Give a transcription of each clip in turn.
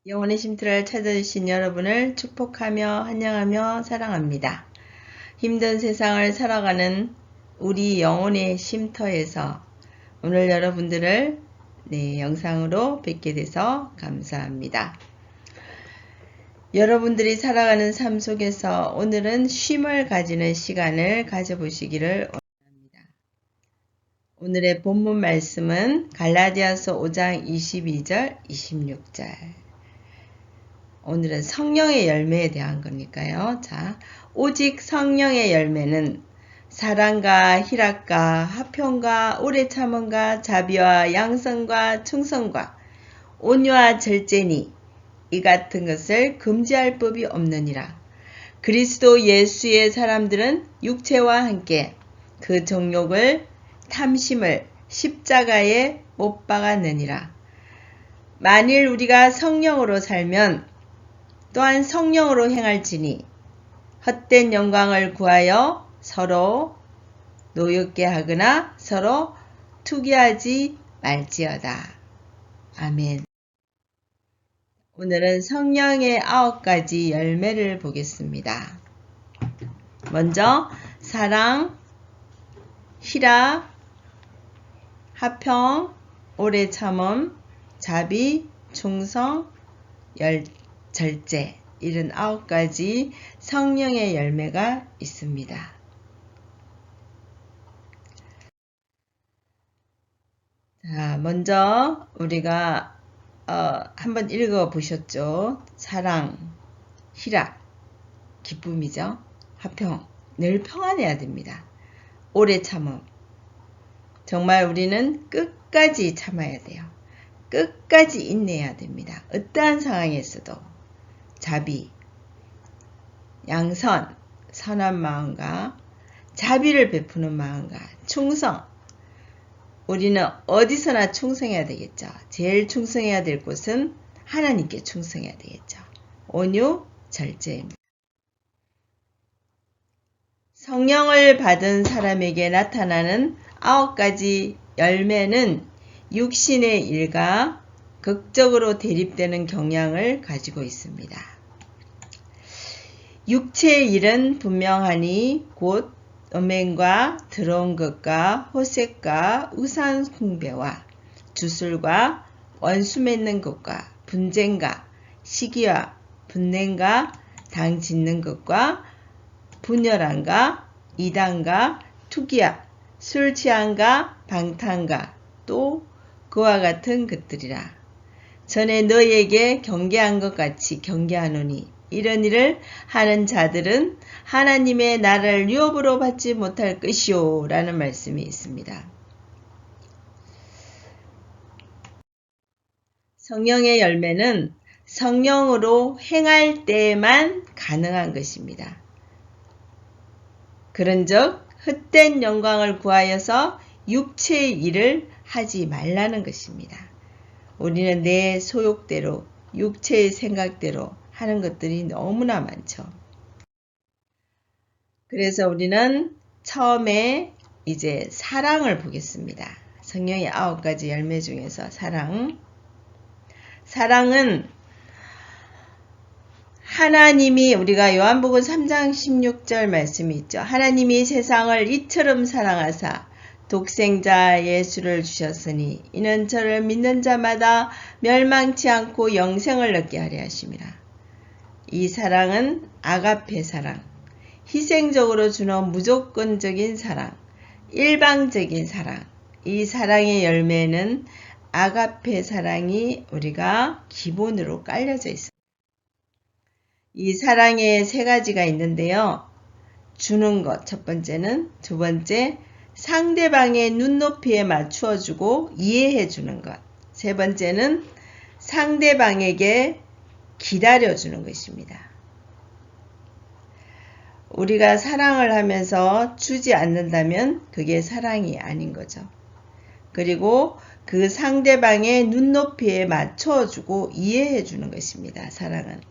영혼의 쉼터를 찾아주신 여러분을 축복하며 환영하며 사랑합니다. 힘든 세상을 살아가는 우리 영혼의 쉼터에서 오늘 여러분들을 영상으로 뵙게 돼서 감사합니다. 여러분들이 살아가는 삶 속에서 오늘은 쉼을 가지는 시간을 가져보시기를 원합니다. 오늘의 본문 말씀은 갈라디아서 5장 22절 26절. 오늘은 성령의 열매에 대한 거니까요. 자, 오직 성령의 열매는 사랑과 희락과 화평과 오래 참음과 자비와 양선과 충성과 온유와 절제니 이 같은 것을 금지할 법이 없느니라. 그리스도 예수의 사람들은 육체와 함께 그 정욕을 탐심을 십자가에 못 박았느니라. 만일 우리가 성령으로 살면 또한 성령으로 행할지니 헛된 영광을 구하여 서로 노엽게 하거나 서로 투기하지 말지어다. 아멘. 오늘은 성령의 9가지 열매를 보겠습니다. 먼저 사랑, 희락, 화평, 오래 참음, 자비, 충성, 절제, 이런 9가지 성령의 열매가 있습니다. 자, 먼저 우리가 한번 읽어보셨죠? 사랑, 희락, 기쁨이죠. 화평, 늘 평안해야 됩니다. 오래 참음, 정말 우리는 끝까지 참아야 돼요. 끝까지 인내해야 됩니다. 어떠한 상황에서도. 자비, 양선, 선한 마음과 자비를 베푸는 마음과 충성. 우리는 어디서나 충성해야 되겠죠. 제일 충성해야 될 곳은 하나님께 충성해야 되겠죠. 온유, 절제입니다. 성령을 받은 사람에게 나타나는 9가지 열매는 육신의 일과 극적으로 대립되는 경향을 가지고 있습니다. 육체의 일은 분명하니 곧 음행과 더러운 것과 호색과 우상 숭배와 주술과 원수 맺는 것과 분쟁과 시기와 분냄과 당 짓는 것과 분열함과 이단과 투기와 술 취함과 방탕과 또 그와 같은 것들이라. 전에 너희에게 경계한 것 같이 경계하노니 이런 일을 하는 자들은 하나님의 나라를 유업으로 받지 못할 것이요 라는 말씀이 있습니다. 성령의 열매는 성령으로 행할 때에만 가능한 것입니다. 그런즉 헛된 영광을 구하여서 육체의 일을 하지 말라는 것입니다. 우리는 내 소욕대로 육체의 생각대로 하는 것들이 너무나 많죠. 그래서 우리는 처음에 이제 사랑을 보겠습니다. 성령의 9가지 열매 중에서 사랑. 사랑은 하나님이 우리가 요한복음 3장 16절 말씀이 있죠. 하나님이 세상을 이처럼 사랑하사 독생자 예수를 주셨으니 이는 저를 믿는 자마다 멸망치 않고 영생을 얻게 하려 하심이라. 이 사랑은 아가페 사랑, 희생적으로 주는 무조건적인 사랑, 일방적인 사랑. 이 사랑의 열매는 아가페 사랑이 우리가 기본으로 깔려져 있습니다. 이 사랑에 3가지가 있는데요. 주는 것, 첫 번째는. 두 번째, 상대방의 눈높이에 맞추어주고 이해해주는 것. 세 번째는 상대방에게 기다려주는 것입니다. 우리가 사랑을 하면서 주지 않는다면 그게 사랑이 아닌 거죠. 그리고 그 상대방의 눈높이에 맞춰주고 이해해주는 것입니다. 사랑은.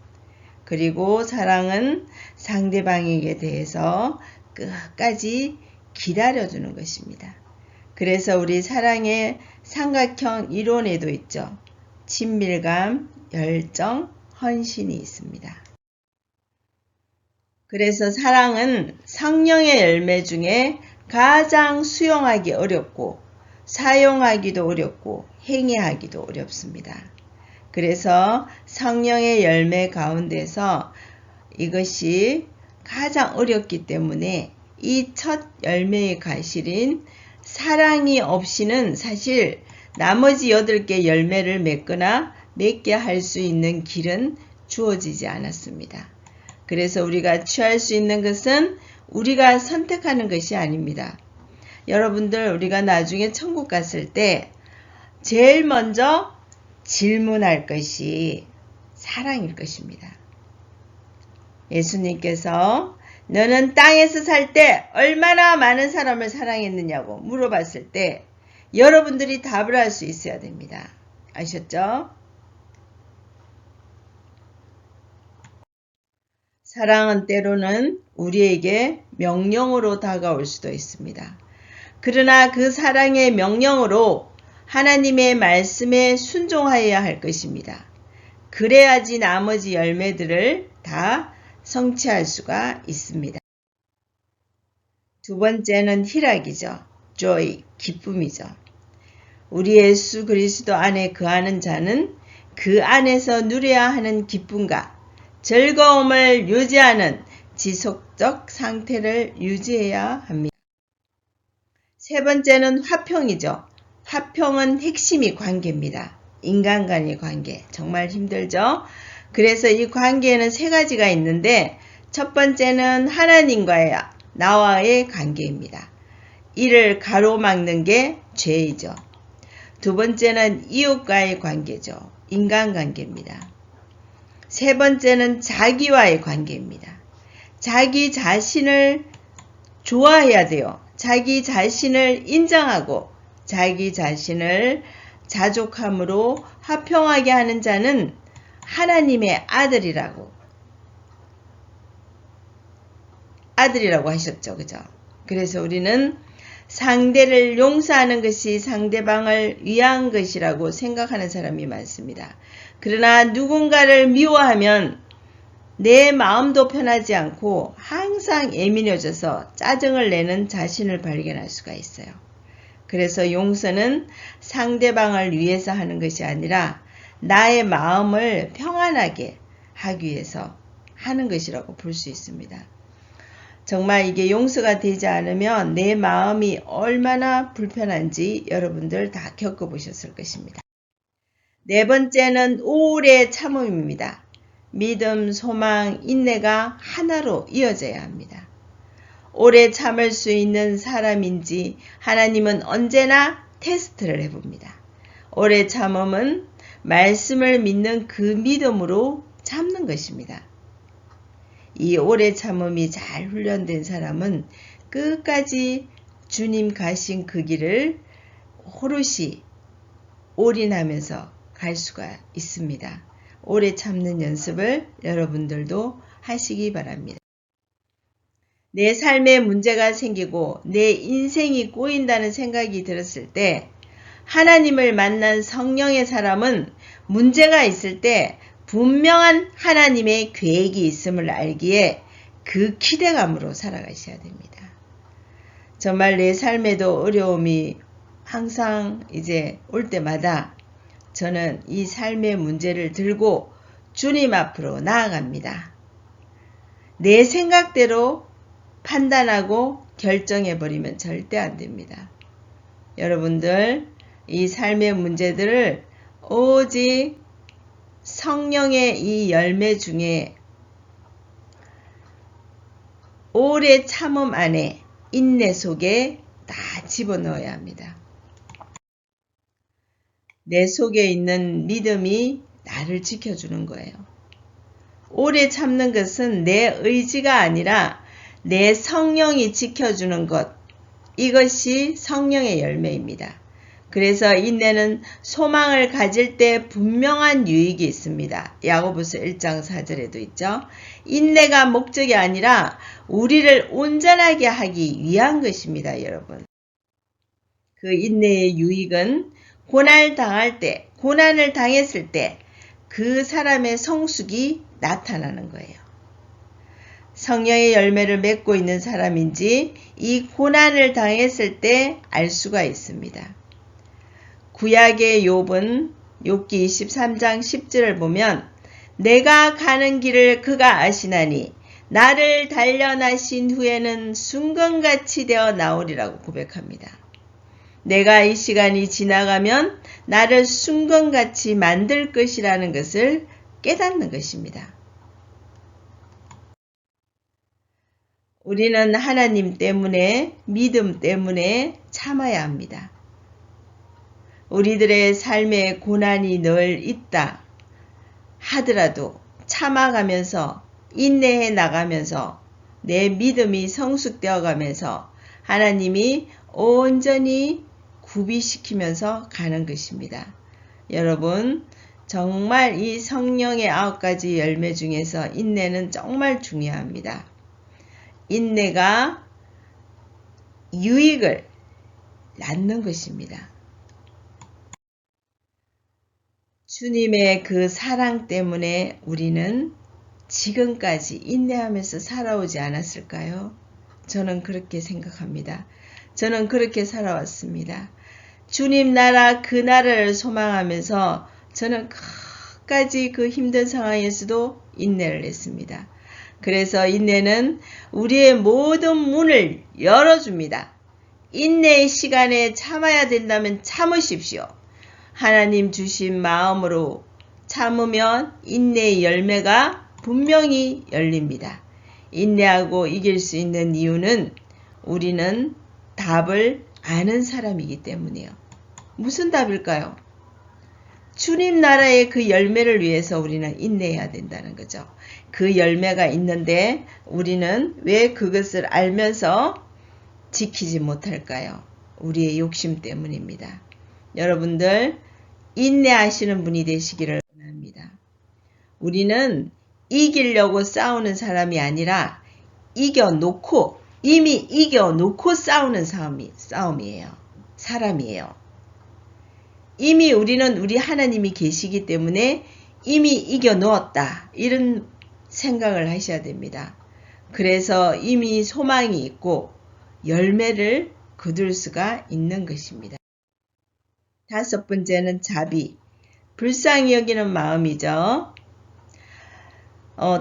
그리고 사랑은 상대방에게 대해서 끝까지 기다려주는 것입니다. 그래서 우리 사랑의 삼각형 이론에도 있죠. 친밀감, 열정, 헌신이 있습니다. 그래서 사랑은 성령의 열매 중에 가장 수용하기 어렵고 사용하기도 어렵고 행위하기도 어렵습니다. 그래서 성령의 열매 가운데서 이것이 가장 어렵기 때문에 이 첫 열매의 과실인 사랑이 없이는 사실 나머지 8개 열매를 맺거나 맺게 할 수 있는 길은 주어지지 않았습니다. 그래서 우리가 취할 수 있는 것은 우리가 선택하는 것이 아닙니다. 여러분들, 우리가 나중에 천국 갔을 때 제일 먼저 질문할 것이 사랑일 것입니다. 예수님께서 너는 땅에서 살 때 얼마나 많은 사람을 사랑했느냐고 물어봤을 때 여러분들이 답을 할 수 있어야 됩니다. 아셨죠? 사랑은 때로는 우리에게 명령으로 다가올 수도 있습니다. 그러나 그 사랑의 명령으로 하나님의 말씀에 순종하여야 할 것입니다. 그래야지 나머지 열매들을 다 성취할 수가 있습니다. 두 번째는 희락이죠. joy, 기쁨이죠. 우리 예수 그리스도 안에 거하는 자는 그 안에서 누려야 하는 기쁨과 즐거움을 유지하는 지속적 상태를 유지해야 합니다. 세 번째는 화평이죠. 화평은 핵심이 관계입니다. 인간 간의 관계. 정말 힘들죠? 그래서 이 관계에는 3가지가 있는데 첫 번째는 하나님과의 나와의 관계입니다. 이를 가로막는 게 죄이죠. 두 번째는 이웃과의 관계죠. 인간관계입니다. 세 번째는 자기와의 관계입니다. 자기 자신을 좋아해야 돼요. 자기 자신을 인정하고 자기 자신을 자족함으로 화평하게 하는 자는 하나님의 아들이라고 하셨죠. 그죠? 그래서 우리는 상대를 용서하는 것이 상대방을 위한 것이라고 생각하는 사람이 많습니다. 그러나 누군가를 미워하면 내 마음도 편하지 않고 항상 예민해져서 짜증을 내는 자신을 발견할 수가 있어요. 그래서 용서는 상대방을 위해서 하는 것이 아니라 나의 마음을 평안하게 하기 위해서 하는 것이라고 볼 수 있습니다. 정말 이게 용서가 되지 않으면 내 마음이 얼마나 불편한지 여러분들 다 겪어보셨을 것입니다. 네 번째는 오래 참음입니다. 믿음, 소망, 인내가 하나로 이어져야 합니다. 오래 참을 수 있는 사람인지 하나님은 언제나 테스트를 해봅니다. 오래 참음은 말씀을 믿는 그 믿음으로 참는 것입니다. 이 오래 참음이 잘 훈련된 사람은 끝까지 주님 가신 그 길을 오롯이 올인하면서 갈 수가 있습니다. 오래 참는 연습을 여러분들도 하시기 바랍니다. 내 삶에 문제가 생기고 내 인생이 꼬인다는 생각이 들었을 때 하나님을 만난 성령의 사람은 문제가 있을 때 분명한 하나님의 계획이 있음을 알기에 그 기대감으로 살아가셔야 됩니다. 정말 내 삶에도 어려움이 항상 이제 올 때마다 저는 이 삶의 문제를 들고 주님 앞으로 나아갑니다. 내 생각대로 판단하고 결정해버리면 절대 안 됩니다. 여러분들, 이 삶의 문제들을 오직 성령의 이 열매 중에 오래 참음 안에 인내 속에 다 집어넣어야 합니다. 내 속에 있는 믿음이 나를 지켜주는 거예요. 오래 참는 것은 내 의지가 아니라 내 성령이 지켜주는 것, 이것이 성령의 열매입니다. 그래서 인내는 소망을 가질 때 분명한 유익이 있습니다. 야고보서 1장 4절에도 있죠. 인내가 목적이 아니라 우리를 온전하게 하기 위한 것입니다, 여러분. 그 인내의 유익은 고난 당할 때, 고난을 당했을 때 그 사람의 성숙이 나타나는 거예요. 성령의 열매를 맺고 있는 사람인지 이 고난을 당했을 때 알 수가 있습니다. 구약의 욥은 욥기 23장 10절을 보면 내가 가는 길을 그가 아시나니 나를 단련하신 후에는 순건같이 되어 나오리라고 고백합니다. 내가 이 시간이 지나가면 나를 순건같이 만들 것이라는 것을 깨닫는 것입니다. 우리는 하나님 때문에, 믿음 때문에 참아야 합니다. 우리들의 삶에 고난이 늘 있다 하더라도 참아가면서 인내해 나가면서 내 믿음이 성숙되어 가면서 하나님이 온전히 구비시키면서 가는 것입니다. 여러분, 정말 이 성령의 9가지 열매 중에서 인내는 정말 중요합니다. 인내가 유익을 낳는 것입니다. 주님의 그 사랑 때문에 우리는 지금까지 인내하면서 살아오지 않았을까요? 저는 그렇게 생각합니다. 저는 그렇게 살아왔습니다. 주님 나라 그 나라를 소망하면서 저는 끝까지 그 힘든 상황에서도 인내를 했습니다. 그래서 인내는 우리의 모든 문을 열어줍니다. 인내의 시간에 참아야 된다면 참으십시오. 하나님 주신 마음으로 참으면 인내의 열매가 분명히 열립니다. 인내하고 이길 수 있는 이유는 우리는 답을 아는 사람이기 때문이에요. 무슨 답일까요? 주님 나라의 그 열매를 위해서 우리는 인내해야 된다는 거죠. 그 열매가 있는데 우리는 왜 그것을 알면서 지키지 못할까요? 우리의 욕심 때문입니다. 여러분들 인내하시는 분이 되시기를 원합니다. 우리는 이기려고 싸우는 사람이 아니라 이미 이겨놓고 싸우는 싸움이에요. 사람이에요. 이미 우리는 우리 하나님이 계시기 때문에 이미 이겨놓았다. 이런 생각을 하셔야 됩니다. 그래서 이미 소망이 있고 열매를 거둘 수가 있는 것입니다. 5번째는 자비, 불쌍히 여기는 마음이죠.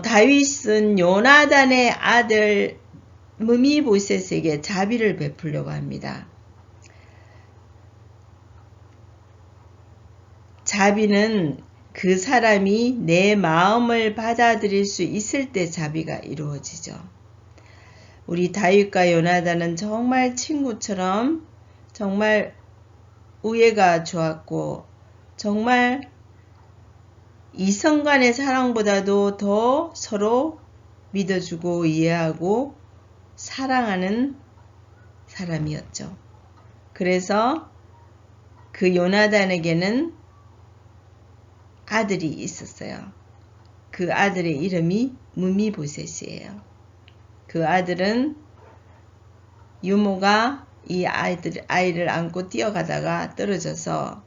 다윗은 요나단의 아들 므비보셋에게 자비를 베풀려고 합니다. 자비는 그 사람이 내 마음을 받아들일 수 있을 때 자비가 이루어지죠. 우리 다윗과 요나단은 정말 친구처럼 정말 우애가 좋았고 정말 이성 간의 사랑보다도 더 서로 믿어주고 이해하고 사랑하는 사람이었죠. 그래서 그 요나단에게는 아들이 있었어요. 그 아들의 이름이 므비보셋이에요. 그 아들은 유모가 이 아이를 안고 뛰어가다가 떨어져서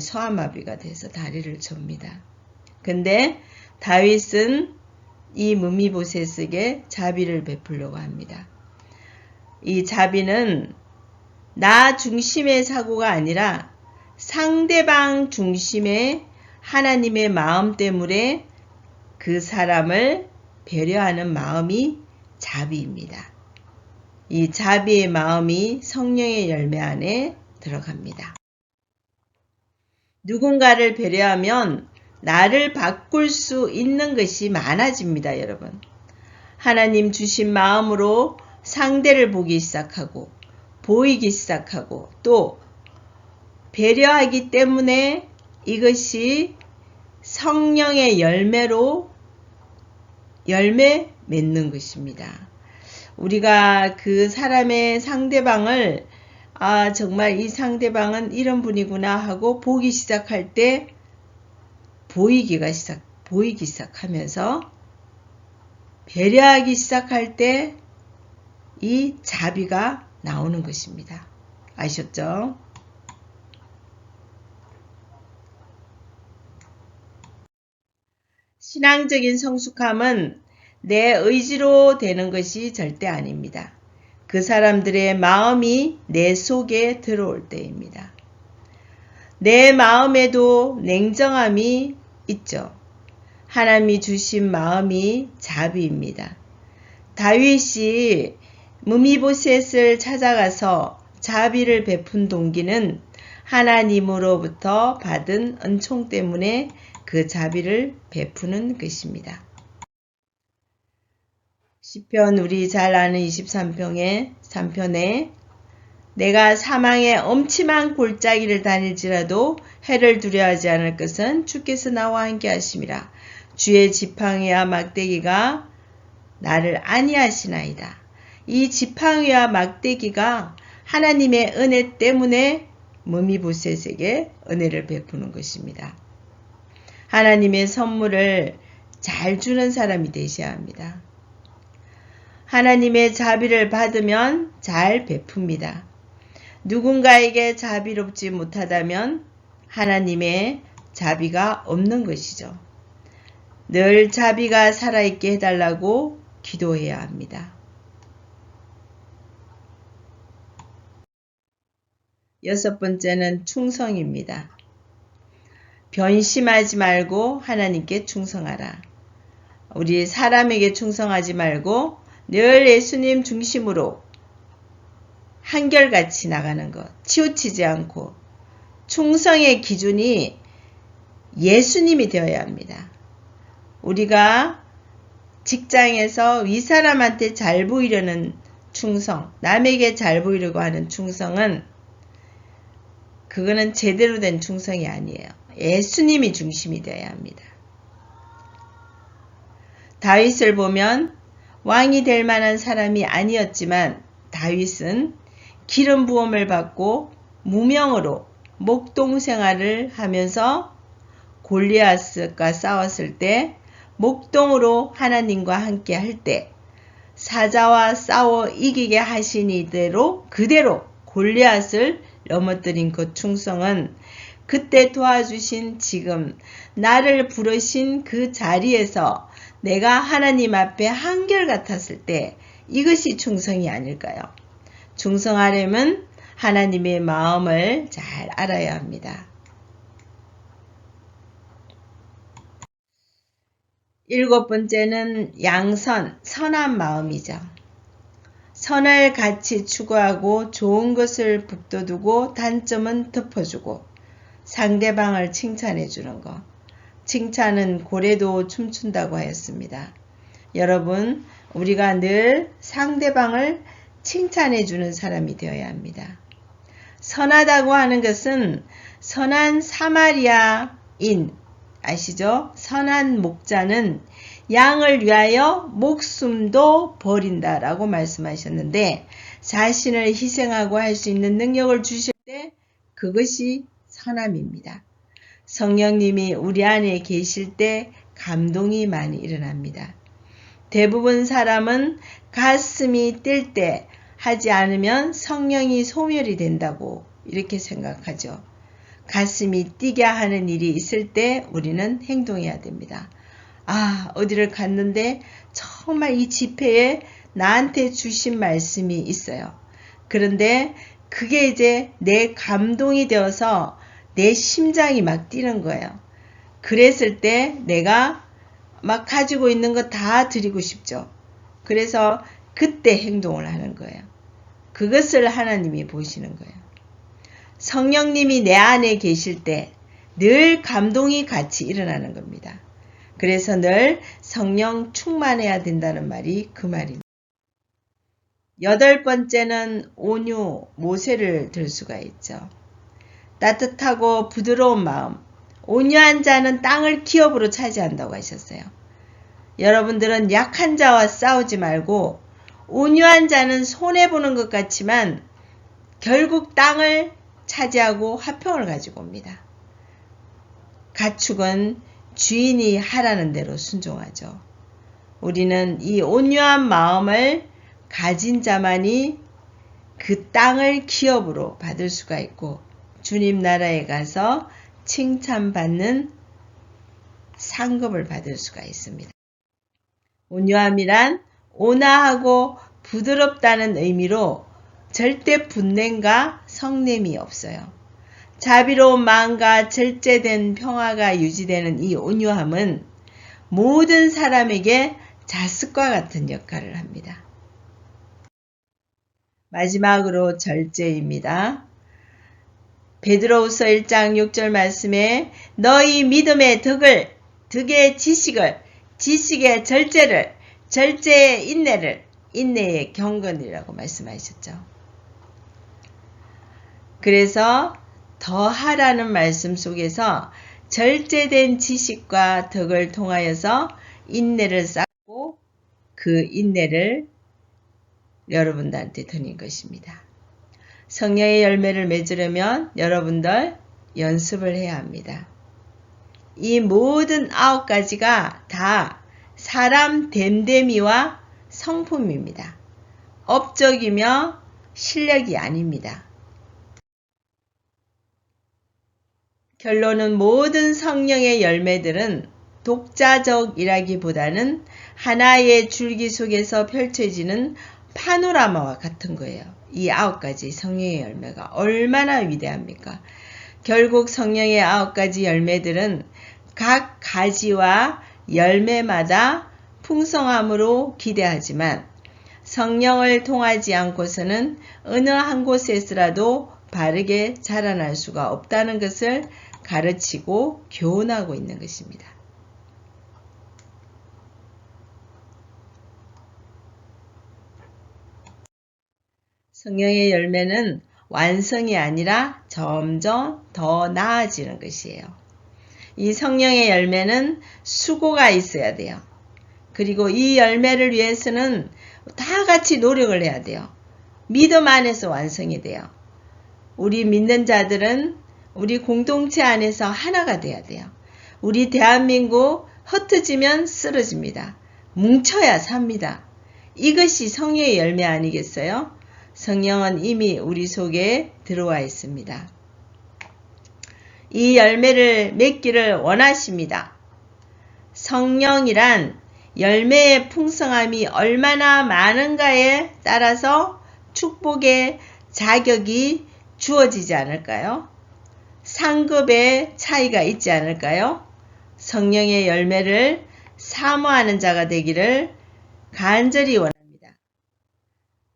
소아마비가 돼서 다리를 줍니다. 근데 다윗은 이 므비보셋에게 자비를 베풀려고 합니다. 이 자비는 나 중심의 사고가 아니라 상대방 중심의 하나님의 마음 때문에 그 사람을 배려하는 마음이 자비입니다. 이 자비의 마음이 성령의 열매 안에 들어갑니다. 누군가를 배려하면 나를 바꿀 수 있는 것이 많아집니다, 여러분. 하나님 주신 마음으로 상대를 보기 시작하고 보이기 시작하고 또 배려하기 때문에 이것이 성령의 열매로 열매 맺는 것입니다. 우리가 그 사람의 상대방을 정말 이 상대방은 이런 분이구나 하고 보기 시작할 때 보이기 시작하면서 배려하기 시작할 때 이 자비가 나오는 것입니다. 아셨죠? 신앙적인 성숙함은 내 의지로 되는 것이 절대 아닙니다. 그 사람들의 마음이 내 속에 들어올 때입니다. 내 마음에도 냉정함이 있죠. 하나님이 주신 마음이 자비입니다. 다윗이 므비보셋을 찾아가서 자비를 베푼 동기는 하나님으로부터 받은 은총 때문에 그 자비를 베푸는 것입니다. 시편 우리 잘 아는 23편에 내가 사망의 엄침한 골짜기를 다닐지라도 해를 두려워하지 않을 것은 주께서 나와 함께 하심이라. 주의 지팡이와 막대기가 나를 안위하시나이다. 이 지팡이와 막대기가 하나님의 은혜 때문에 므비보셋에게 은혜를 베푸는 것입니다. 하나님의 선물을 잘 주는 사람이 되셔야 합니다. 하나님의 자비를 받으면 잘 베풉니다. 누군가에게 자비롭지 못하다면 하나님의 자비가 없는 것이죠. 늘 자비가 살아있게 해달라고 기도해야 합니다. 6번째는 충성입니다. 변심하지 말고 하나님께 충성하라. 우리 사람에게 충성하지 말고 늘 예수님 중심으로 한결같이 나가는 것, 치우치지 않고 충성의 기준이 예수님이 되어야 합니다. 우리가 직장에서 윗사람한테 잘 보이려는 충성, 남에게 잘 보이려고 하는 충성은 그거는 제대로 된 충성이 아니에요. 예수님이 중심이 되어야 합니다. 다윗을 보면 왕이 될 만한 사람이 아니었지만 다윗은 기름 부음을 받고 무명으로 목동 생활을 하면서 골리앗과 싸웠을 때 목동으로 하나님과 함께 할 때 사자와 싸워 이기게 하신 이대로 그대로 골리앗을 넘어뜨린 그 충성은 그때 도와주신 지금 나를 부르신 그 자리에서 내가 하나님 앞에 한결같았을 때 이것이 충성이 아닐까요? 충성하려면 하나님의 마음을 잘 알아야 합니다. 7번째는 양선, 선한 마음이죠. 선을 같이 추구하고 좋은 것을 북돋우고 단점은 덮어주고 상대방을 칭찬해 주는 것. 칭찬은 고래도 춤춘다고 하였습니다. 여러분, 우리가 늘 상대방을 칭찬해 주는 사람이 되어야 합니다. 선하다고 하는 것은 선한 사마리아인, 아시죠? 선한 목자는 양을 위하여 목숨도 버린다라고 말씀하셨는데 자신을 희생하고 할 수 있는 능력을 주실 때 그것이 선함입니다. 성령님이 우리 안에 계실 때 감동이 많이 일어납니다. 대부분 사람은 가슴이 뛸 때 하지 않으면 성령이 소멸이 된다고 이렇게 생각하죠. 가슴이 뛰게 하는 일이 있을 때 우리는 행동해야 됩니다. 어디를 갔는데 정말 이 집회에 나한테 주신 말씀이 있어요. 그런데 그게 이제 내 감동이 되어서 내 심장이 막 뛰는 거예요. 그랬을 때 내가 막 가지고 있는 거 다 드리고 싶죠. 그래서 그때 행동을 하는 거예요. 그것을 하나님이 보시는 거예요. 성령님이 내 안에 계실 때 늘 감동이 같이 일어나는 겁니다. 그래서 늘 성령 충만해야 된다는 말이 그 말입니다. 8번째는 온유, 모세를 들 수가 있죠. 따뜻하고 부드러운 마음, 온유한 자는 땅을 기업으로 차지한다고 하셨어요. 여러분들은 약한 자와 싸우지 말고 온유한 자는 손해보는 것 같지만 결국 땅을 차지하고 화평을 가지고 옵니다. 가축은 주인이 하라는 대로 순종하죠. 우리는 이 온유한 마음을 가진 자만이 그 땅을 기업으로 받을 수가 있고 주님 나라에 가서 칭찬받는 상급을 받을 수가 있습니다. 온유함이란 온화하고 부드럽다는 의미로 절대 분냄과 성냄이 없어요. 자비로운 마음과 절제된 평화가 유지되는 이 온유함은 모든 사람에게 자습과 같은 역할을 합니다. 마지막으로 절제입니다. 베드로후서 1장 6절 말씀에 너희 믿음의 덕의 지식을, 지식의 절제를, 절제의 인내를, 인내의 경건이라고 말씀하셨죠. 그래서 더하라는 말씀 속에서 절제된 지식과 덕을 통하여서 인내를 쌓고 그 인내를 여러분들한테 드린 것입니다. 성령의 열매를 맺으려면 여러분들 연습을 해야 합니다. 이 모든 9가지가 다 사람 됨됨이와 성품입니다. 업적이며 실력이 아닙니다. 결론은 모든 성령의 열매들은 독자적이라기보다는 하나의 줄기 속에서 펼쳐지는 파노라마와 같은 거예요. 이 9가지 성령의 열매가 얼마나 위대합니까? 결국 성령의 9가지 열매들은 각 가지와 열매마다 풍성함으로 기대하지만 성령을 통하지 않고서는 어느 한 곳에서라도 바르게 자라날 수가 없다는 것을 가르치고 교훈하고 있는 것입니다. 성령의 열매는 완성이 아니라 점점 더 나아지는 것이에요. 이 성령의 열매는 수고가 있어야 돼요. 그리고 이 열매를 위해서는 다 같이 노력을 해야 돼요. 믿음 안에서 완성이 돼요. 우리 믿는 자들은 우리 공동체 안에서 하나가 돼야 돼요. 우리 대한민국 흩어지면 쓰러집니다. 뭉쳐야 삽니다. 이것이 성령의 열매 아니겠어요? 성령은 이미 우리 속에 들어와 있습니다. 이 열매를 맺기를 원하십니다. 성령이란 열매의 풍성함이 얼마나 많은가에 따라서 축복의 자격이 주어지지 않을까요? 상급의 차이가 있지 않을까요? 성령의 열매를 사모하는 자가 되기를 간절히 원합니다.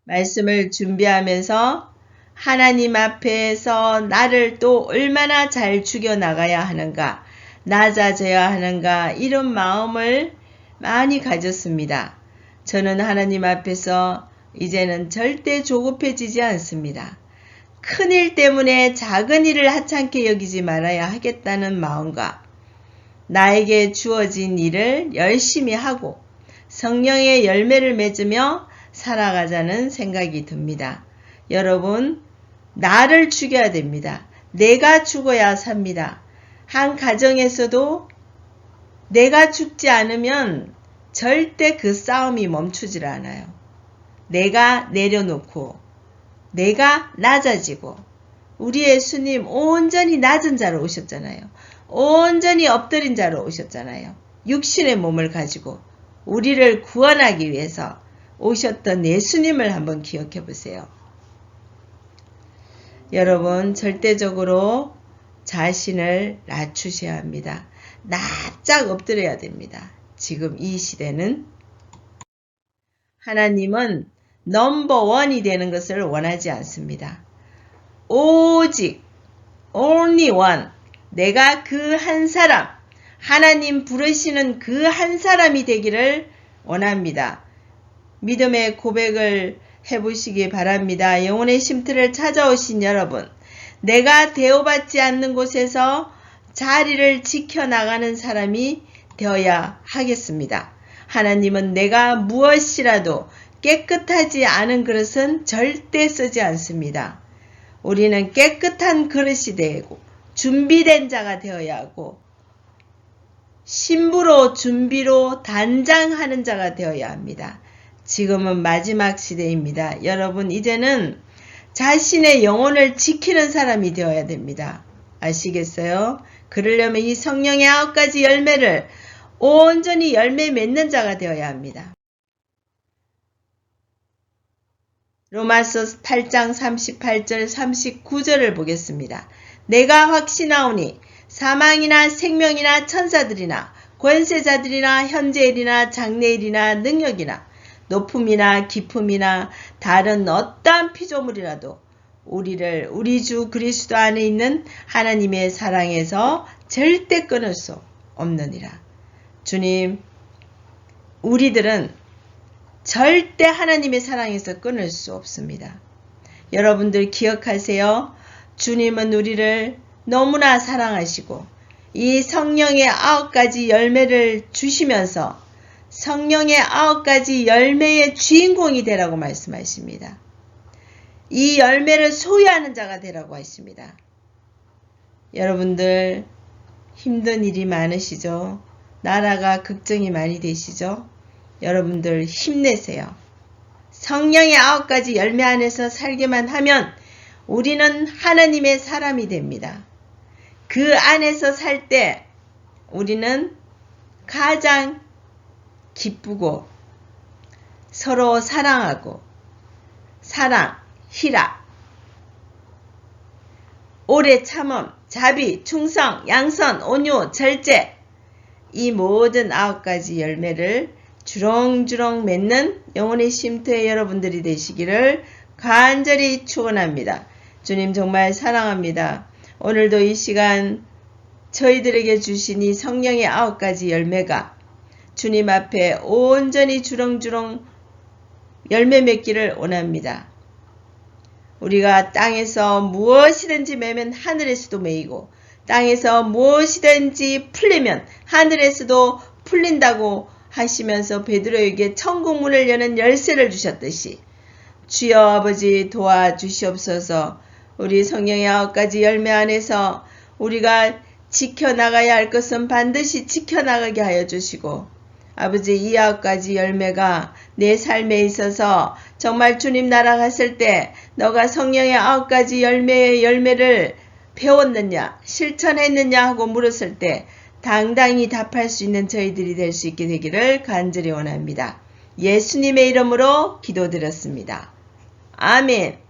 말씀을 준비하면서 하나님 앞에서 나를 또 얼마나 잘 죽여나가야 하는가, 낮아져야 하는가 이런 마음을 많이 가졌습니다. 저는 하나님 앞에서 이제는 절대 조급해지지 않습니다. 큰일 때문에 작은 일을 하찮게 여기지 말아야 하겠다는 마음과 나에게 주어진 일을 열심히 하고 성령의 열매를 맺으며 살아가자는 생각이 듭니다. 여러분, 나를 죽여야 됩니다. 내가 죽어야 삽니다. 한 가정에서도 내가 죽지 않으면 절대 그 싸움이 멈추질 않아요. 내가 내려놓고 내가 낮아지고 우리 예수님 온전히 낮은 자로 오셨잖아요. 온전히 엎드린 자로 오셨잖아요. 육신의 몸을 가지고 우리를 구원하기 위해서 오셨던 예수님을 한번 기억해 보세요. 여러분, 절대적으로 자신을 낮추셔야 합니다. 납작 엎드려야 됩니다. 지금 이 시대는 하나님은 넘버원이 되는 것을 원하지 않습니다. 오직 only one, 내가 그 한 사람, 하나님 부르시는 그 한 사람이 되기를 원합니다. 믿음의 고백을 해보시기 바랍니다. 영혼의 쉼터를 찾아오신 여러분, 내가 대우받지 않는 곳에서 자리를 지켜나가는 사람이 되어야 하겠습니다. 하나님은 내가 무엇이라도 깨끗하지 않은 그릇은 절대 쓰지 않습니다. 우리는 깨끗한 그릇이 되고 준비된 자가 되어야 하고 신부로 준비로 단장하는 자가 되어야 합니다. 지금은 마지막 시대입니다. 여러분, 이제는 자신의 영혼을 지키는 사람이 되어야 됩니다. 아시겠어요? 그러려면 이 성령의 9가지 열매를 온전히 열매 맺는 자가 되어야 합니다. 로마서 8장 38절 39절을 보겠습니다. 내가 확신하오니 사망이나 생명이나 천사들이나 권세자들이나 현재일이나 장래일이나 능력이나 높음이나 깊음이나 다른 어떠한 피조물이라도 우리를 우리 주 그리스도 안에 있는 하나님의 사랑에서 절대 끊을 수 없느니라. 주님, 우리들은 절대 하나님의 사랑에서 끊을 수 없습니다. 여러분들 기억하세요. 주님은 우리를 너무나 사랑하시고 이 성령의 9가지 열매를 주시면서 성령의 9가지 열매의 주인공이 되라고 말씀하십니다. 이 열매를 소유하는 자가 되라고 하십니다. 여러분들 힘든 일이 많으시죠? 나라가 걱정이 많이 되시죠? 여러분들 힘내세요. 성령의 9가지 열매 안에서 살게만 하면 우리는 하나님의 사람이 됩니다. 그 안에서 살 때 우리는 가장 기쁘고 서로 사랑하고 사랑, 희락, 오래 참음, 자비, 충성, 양선, 온유, 절제 이 모든 9가지 열매를 주렁주렁 맺는 영혼의 쉼터의 여러분들이 되시기를 간절히 축원합니다. 주님 정말 사랑합니다. 오늘도 이 시간 저희들에게 주신 이 성령의 9가지 열매가 주님 앞에 온전히 주렁주렁 열매 맺기를 원합니다. 우리가 땅에서 무엇이든지 매면 하늘에서도 매이고 땅에서 무엇이든지 풀리면 하늘에서도 풀린다고 하시면서 베드로에게 천국문을 여는 열쇠를 주셨듯이 주여 아버지 도와주시옵소서. 우리 성령의 9가지 열매 안에서 우리가 지켜나가야 할 것은 반드시 지켜나가게 하여 주시고 아버지 이 9가지 열매가 내 삶에 있어서 정말 주님 나라 갔을 때 너가 성령의 9가지 열매의 열매를 배웠느냐 실천했느냐 하고 물었을 때 당당히 답할 수 있는 저희들이 될 수 있게 되기를 간절히 원합니다. 예수님의 이름으로 기도드렸습니다. 아멘.